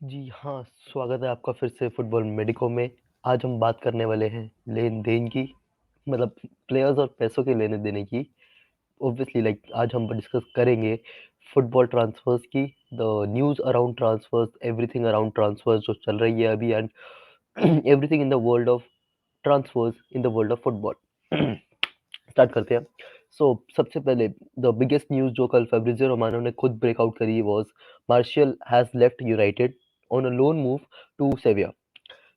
जी हाँ, स्वागत है आपका फिर से फुटबॉल मेडिको में। आज हम बात करने वाले हैं लेन-देन की, मतलब प्लेयर्स और पैसों के लेने-देने की। ऑब्वियसली आज हम डिस्कस करेंगे फुटबॉल ट्रांसफर्स की, the news around transfers, everything around transfers जो चल रही है अभी and everything in the world of transfers in the world of football. Start करते हैं। सबसे पहले द बिगेस्ट न्यूज़ जो कल फैब्रिज़ियो रोमानो ने खुद ब्रेकआउट करी was Martial has left United on a loan move to Sevilla.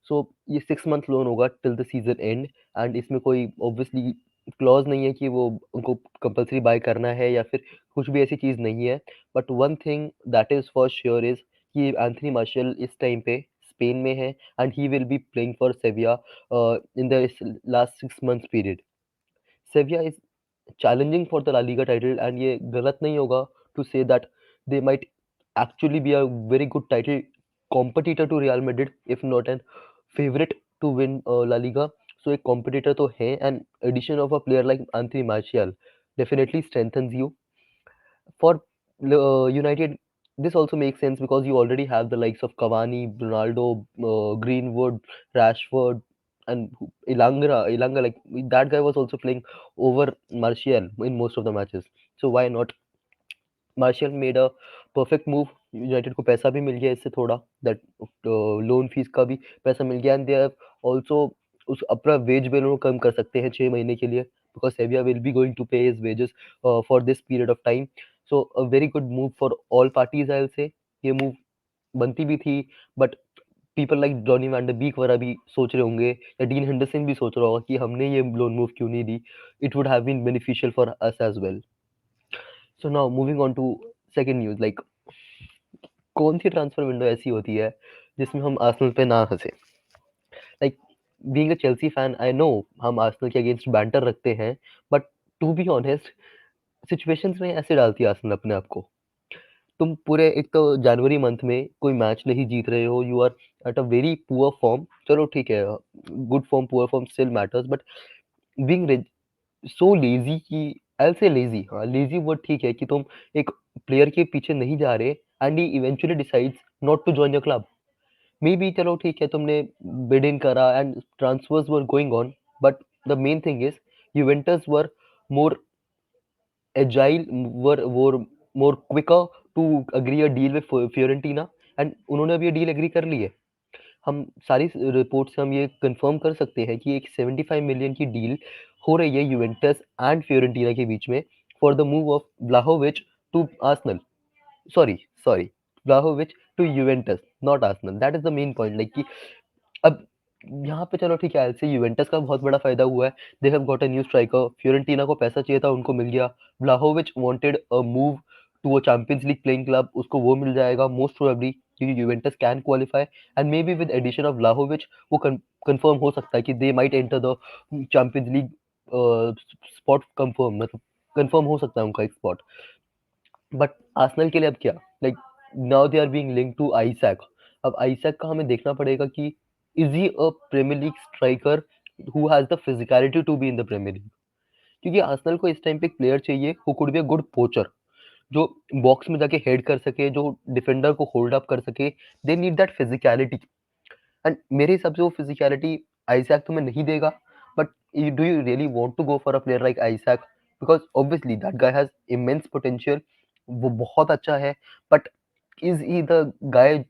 So ये 6 मंथ लोन होगा till the season end and इसमें कोई ऑब्वियसली क्लॉज़ नहीं है कि वो उनको कंपल्सरी बाय करना है या फिर कुछ भी ऐसी चीज़ नहीं है। But one thing that is for sure is कि एंथोनी मार्शियल इस टाइम पे स्पेन में है and he will be playing for सेविया in the last 6 months period. सेविया is challenging for the La Liga title and ये गलत नहीं होगा to say that they might actually be a very good title competitor to Real Madrid if not an favorite to win La Liga. So एक competitor तो है and addition of a player like Anthony Martial definitely strengthens you. For United, this also makes sense because you already have the likes of Cavani, Ronaldo, Greenwood, Rashford, and Elanga, like that guy was also playing over Martial in most of the matches. So why not? Martial made a perfect move. United को पैसा भी मिल गया इससे थोड़ा, that loan fees का भी पैसा मिल गया एंड दे हैव ऑल्सो उस अपना वेज बिल वो कम कर सकते हैं 6 महीने के लिए because Sevilla will be going to pay his wages for this period of time. So a very good move for all parties I will say. ये मूव बनती भी थी but people like Johnny van der Beek वगैरह भी सोच रहे होंगे या डीन हेंडरसन भी सोच रहा होगा कि हमने ये लोन मूव क्यों नहीं दी। It would have been beneficial for us as well. So now moving on to second news, like कौन सी ट्रांसफर विंडो ऐसी होती है जिसमें हम आर्सेनल पे ना हंसे। Like being a Chelsea fan I know हम आर्सेनल के अगेंस्ट बैंटर रखते हैं but to be honest situations में ऐसे डालती है आर्सेनल अपने आप को। तुम पूरे एक तो जनवरी मंथ में कोई मैच नहीं जीत रहे हो, you are at a very poor form. चलो ठीक है, good form poor form still matters but being so lazy कि आई विल से लेज़ी, हाँ, लेज़ी वर्ड ठीक है कि तुम एक प्लेयर के पीछे नहीं जा रहे and he eventually decides not to join your club. Maybe चलो ठीक है तुमने बिड इन करा and transfers were going on but the main thing is Juventus were more agile, were more quicker to agree a deal with Fiorentina and उन्होंने अभी ये deal agree कर ली है। हम सारी रिपोर्ट से हम ये कंफर्म कर सकते हैं कि एक 75 मिलियन की डील हो रही है यूवेंटस एंड फियोरेंटीना के बीच में for the move of Vlahovic to Arsenal. Sorry, sorry, Vlahovic to Juventus, not Arsenal. That is the main point, like कि अब यहाँ पे चलो ठीक है, ऐसे यूवेंटस का बहुत बड़ा फायदा हुआ है। They have got a new striker. Fiorentina को पैसा चाहिए था, उनको मिल गया। Vlahovic wanted a move to a Champions League playing club, उसको वो मिल जाएगा मोस्ट प्रोबेबली क्योंकि Juventus can qualify and maybe with addition of Vlahovic वो कंफर्म हो सकता है कि they might enter the Champions League spot. Confirm मतलब कंफर्म हो सकता है उनका एक स्पॉट। बट आर्सेनल के लिए अब क्या, like now they are being linked to Isak. अब आइजैक का हमें देखना पड़ेगा कि is he a Premier League striker who has the physicality to be in the Premier League. क्योंकि आर्सेनल को इस टाइम पे एक प्लेयर चाहिए who could be a good poacher, जो बॉक्स में जाके हेड कर सके, जो डिफेंडर को होल्ड अप कर सके। They need that physicality and मेरे हिसाब से वो फिजिकलिटी आइजैक तुम्हें नहीं देगा। But do you really want to go for a player like Isak because obviously that guy has immense potential. वो बहुत अच्छा है but is he the guy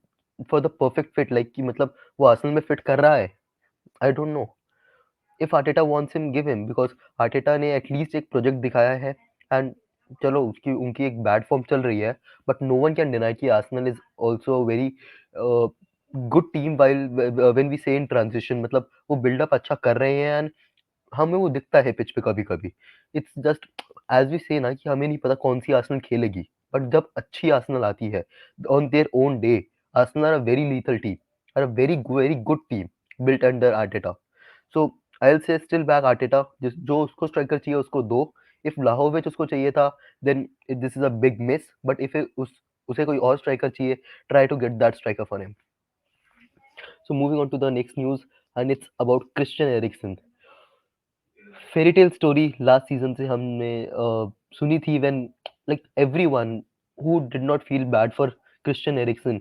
for the perfect fit, like कि मतलब वो आर्सेनल में फिट कर रहा है। I don't know if Arteta wants him give him because Arteta ने एटलीस्ट एक प्रोजेक्ट दिखाया है एंड चलो उसकी उनकी एक बैड फॉर्म चल रही है but no one can deny कि Arsenal is also very good team while when we say in transition, मतलब वो बिल्डअप अच्छा कर रहे हैं एंड हमें वो दिखता है पिच पे कभी-कभी। इट्स जस्ट एज़ वी से ना कि हमें नहीं पता कौन-सी आर्सेनल खेलेगी, बट जब अच्छी आर्सेनल आती है on their own day, Arsenal are a very lethal team, are a very good team built under Arteta. So I will say still back Arteta, जिस जो उसको स्ट्राइकर चाहिए उसको दो। इफ व्लाहोविच उसको चाहिए था then this is a big miss but if उसे कोई और स्ट्राइकर चाहिए, try to get that striker for him. So moving on to the next news and it's about Christian Eriksen. Fairy tale story last season से हमने सुनी थी when like everyone who did not feel bad for Christian Eriksen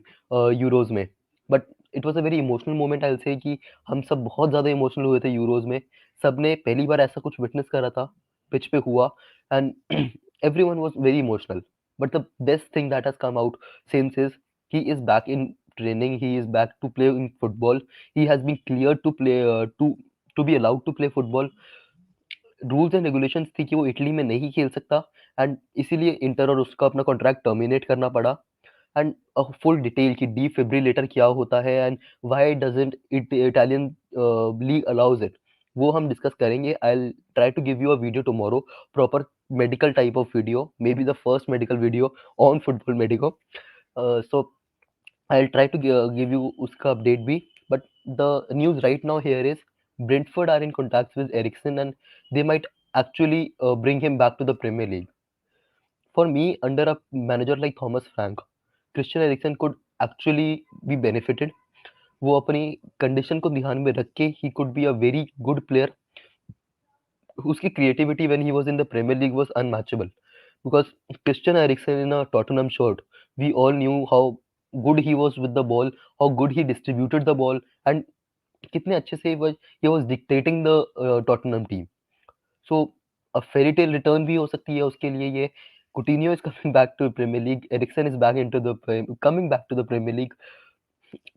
Euros में। But it was a very emotional moment I will say कि हम सब बहुत ज़्यादा इमोशनल हुए थे यूरोज़ में। सबने पहली बार ऐसा कुछ विटनेस करा था, पिच पे हुआ and everyone was very emotional. But the best thing that has come out since is he is back in training, he is back to play in football. He has been cleared to play to be allowed to play football. Rules and regulations थी कि वो Italy में नहीं खेल सकता and इसीलिए inter और उसका अपना कॉन्ट्रैक्ट टर्मिनेट करना पड़ा। एंड अ फुल डिटेल कि डिफिब्रिलेटर क्या होता है and why doesn't it Italian league allows it, वो हम डिस्कस करेंगे। I will try to give you a video tomorrow, proper medical type of video, may be the first medical video on football Medico. So I will try to give you उसका update भी। But the news right now here is Brentford are in contact with Ericsson and they might actually bring him back to the Premier League. For me, under a manager like Thomas Frank, Christian Eriksen could actually be benefited. वो अपनी condition को ध्यान में रख के he could be a very good player. उसकी creativity when he was in the Premier League was unmatchable. Because Christian Eriksen in a Tottenham shirt, we all knew how good he was with the ball, how good he distributed the ball, and कितने अच्छे से he was dictating the Tottenham team. So a fairy tale return भी हो सकती है उसके लिए ये। Coutinho is coming back to Premier League, Eriksen is back into the coming back to the Premier League.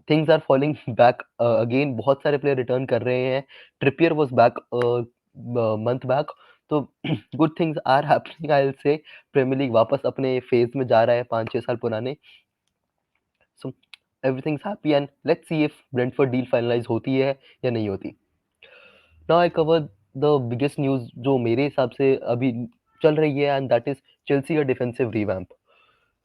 Things are falling back again, बहुत सारे player return कर रहे हैं। Trippier was back month back. तो good things are happening I will say. Premier League वापस अपने phase में जा रहा है 5-6 साल पुराने। So everything's happy and let's see if Brentford deal finalize होती है या नहीं होती। Now I cover the biggest news जो मेरे हिसाब से अभी चल रही है एंड दैट इज़ चेल्सी का defensive revamp.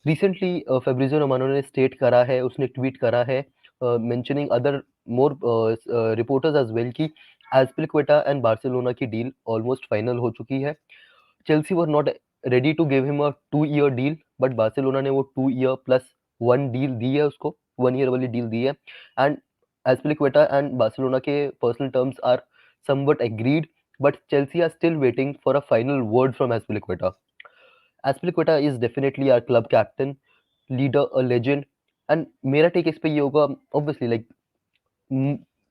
Recently Fabrizio Romano ने स्टेट करा है, उसने ट्वीट करा है mentioning other more reporters as well कि एज़पीलिक्वेटा एंड बार्सिलोना की डील ऑलमोस्ट फाइनल हो चुकी है। Chelsea were not ready to give him a 2 year deal, but Barcelona ने वो 2 ईयर प्लस 1 डील दी है उसको, 1 ईयर वाली डील दी है। एंड एस्पिलिक्वेटा एंड बार्सिलोना के personal terms are somewhat agreed, but Chelsea are still waiting for a final word from Azpilicueta. Azpilicueta is definitely our club captain, leader, a legend. And मेरा take इस पे ये होगा, obviously like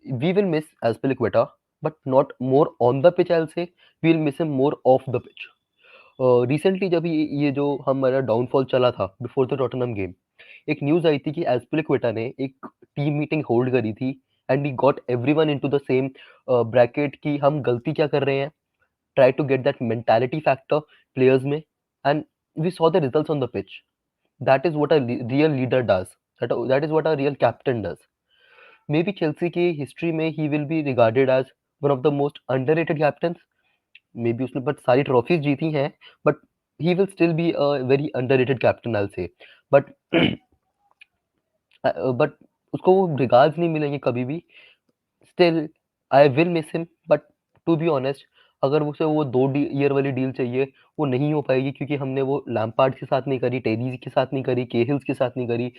we will miss Azpilicueta, but not more on the pitch, I will say we will miss him more off the pitch. Recently जब ये जो हमारा downfall चला था बिफोर द टॉटनहम गेम, एक न्यूज़ आई थी कि एस्पिलिक्वेटा ने एक टीम मीटिंग होल्ड करी थी and he got everyone into the same bracket कि हम गलती क्या कर रहे हैं, try to get that mentality factor players में, and we saw the results on the pitch. That is what a real leader does, that is what a real captain does. Maybe Chelsea की history में he will be regarded as one of the most underrated captain. Maybe उसने but सारी trophies जीती हैं, but he will still be a very underrated captain I will say. But but उसको वो regards नहीं मिलेंगे कभी भी। Still I will miss him, but to be honest, अगर उसे वो 2 ईयर वाली डील चाहिए, वो नहीं हो पाएगी क्योंकि हमने वो लैम्पार्ड के साथ नहीं करी, टेरी के साथ नहीं करी, केहिल्स के साथ नहीं करी,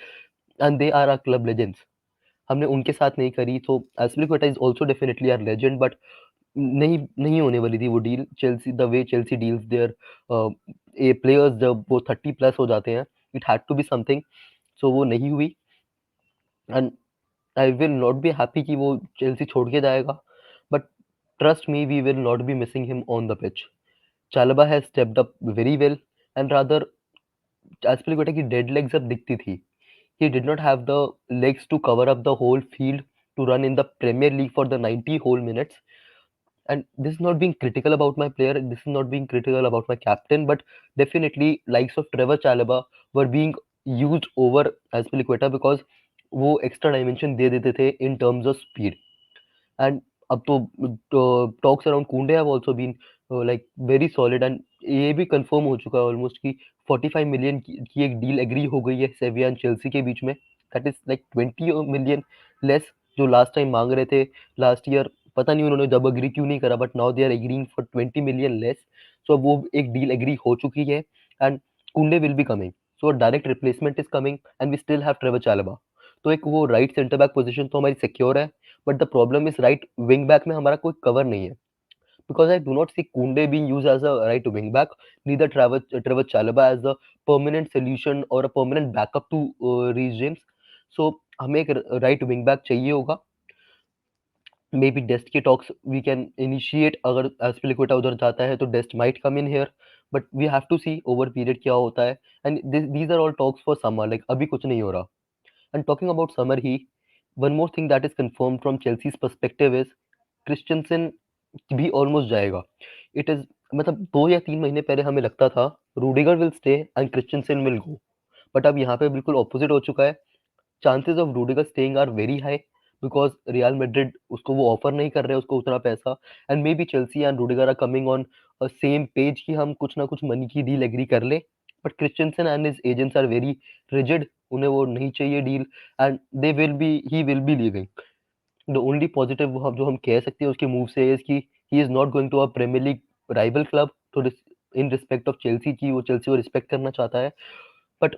and they are our club legends. हमने उनके साथ नहीं करी, तो Azpilicueta is also definitely our legend, but नहीं नहीं होने वाली थी वो डील। Chelsea the way Chelsea deals their a players, जब वो 30 प्लस हो जाते हैं, it had to be something. So वो नहीं हुई and I will not be happy कि वो चेल्सी छोड़ के जाएगा, but trust me, we will not be missing him on the pitch. Chalobah has stepped up very well and rather Azpilicueta की dead legs अब दिखती थी। He did not have the legs to cover up the whole field to run in the Premier League for the 90 whole minutes. And this is not being critical about my player, this is not being critical about my captain, but definitely likes of Trevor Chalobah were being used over Azpilicueta because वो extra dimension दे देते थे in terms of speed. And अब तो talks around Kounde have also been like very solid, and ये भी confirm हो चुका है ऑलमोस्ट कि 45 मिलियन की एक डील एग्री हो गई है सेविया एंड चेल्सी के बीच में। That is like 20 million less जो लास्ट टाइम मांग रहे थे लास्ट ईयर। पता नहीं उन्होंने जब एग्री क्यों नहीं करा, but now they are agreeing for 20 million less. So अब वो एक डील एग्री हो चुकी है and Kounde will be coming, so direct replacement is coming and we still have Trevoh Chalobah. तो एक वो राइट सेंटर बैक पोजीशन तो हमारी सिक्योर है, but the problem is right wing back में हमारा कोई कवर नहीं है। Because I do not see Kounde being used as a right wing back, neither Trevoh Chalobah as a permanent solution or a permanent backup to Reece James. So हमें एक right wing back चाहिए होगा। May be डेस्ट के talks we can initiate, अगर एस्पिलिक्विटा उधर जाता है तो Dest might come in here, but we have to see over period क्या होता है। And these are all talks for summer, like अभी कुछ नहीं हो रहा। एंड टॉकिंग अबाउट समर ही, one more thing that is confirm from Chelsea's perspective is Christensen भी ऑलमोस्ट जाएगा। इट इज मतलब 2 या 3 महीने पहले हमें लगता था Rudiger will stay and Christensen will go, but अब यहाँ पे बिल्कुल ऑपोजिट हो चुका है। Chances of Rudiger staying are very high because Real Madrid उसको वो ऑफर नहीं कर रहे उसको उतना पैसा। And maybe Chelsea and Rudiger are coming on same page कि हम कुछ ना कुछ मनी की डील एग्री कर ले, but Christensen and his agents are very rigid, उन्हें वो नहीं चाहिए deal, and they will be he will be leaving. The only positive जो हम कह सकते हैं उसके मूव से इज कि he is not going to a Premier League rival club to in respect of Chelsea की, वो चेल्सी को रिस्पेक्ट करना चाहता है। बट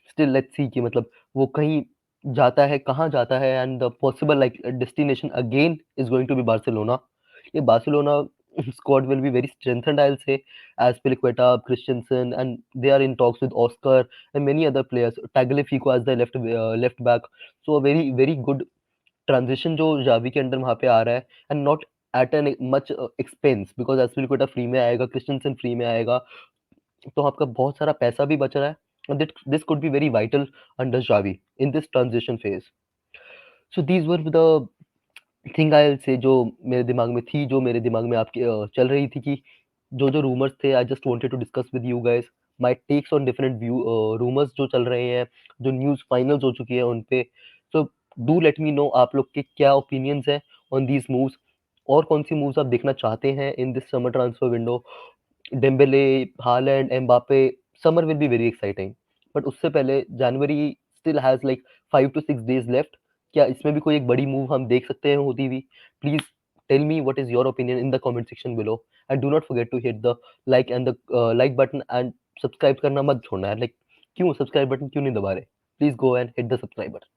स्टिल लेट्स सी कि मतलब वो कहीं जाता है, कहाँ जाता है, and the possible like destination again is going to be Barcelona. ये Barcelona squad will be very strengthened, I'll say, as Piliqueta, Christensen, and they are in talks with Oscar and many other players. Tagliafico as the left back. So a very very good transition जो Xavi के under वहाँ पे आ रहा है, and not at an much expense because Azpilicueta free में आएगा, Christiansen free में आएगा, तो आपका बहुत सारा पैसा भी बच रहा है। And this could be very vital under Xavi in this transition phase. So these were the thing I will say जो मेरे दिमाग में थी, जो मेरे दिमाग में आपके चल रही थी कि जो रूमर्स थे, I just wanted to discuss with you guys my takes on different view rumours जो चल रहे हैं, जो न्यूज़ फाइनल्स हो चुकी है उन पे। So do let me know आप लोग के क्या ओपिनियंस हैं ऑन दीज मूव्स, और कौन सी मूव्स आप देखना चाहते हैं in this summer transfer window. Dembele, Haaland, Mbappe, summer will be very exciting, but उससे पहले January still has like 5 to 6 days left. क्या इसमें भी कोई एक बड़ी मूव हम देख सकते हैं होती हुई? Please tell me what is your opinion in the comment section below, and do not forget to hit the like and the like button, and subscribe करना मत छोड़ना है। लाइक क्यों सब्सक्राइब बटन क्यों नहीं दबा रहे? Please go and hit the subscribe button.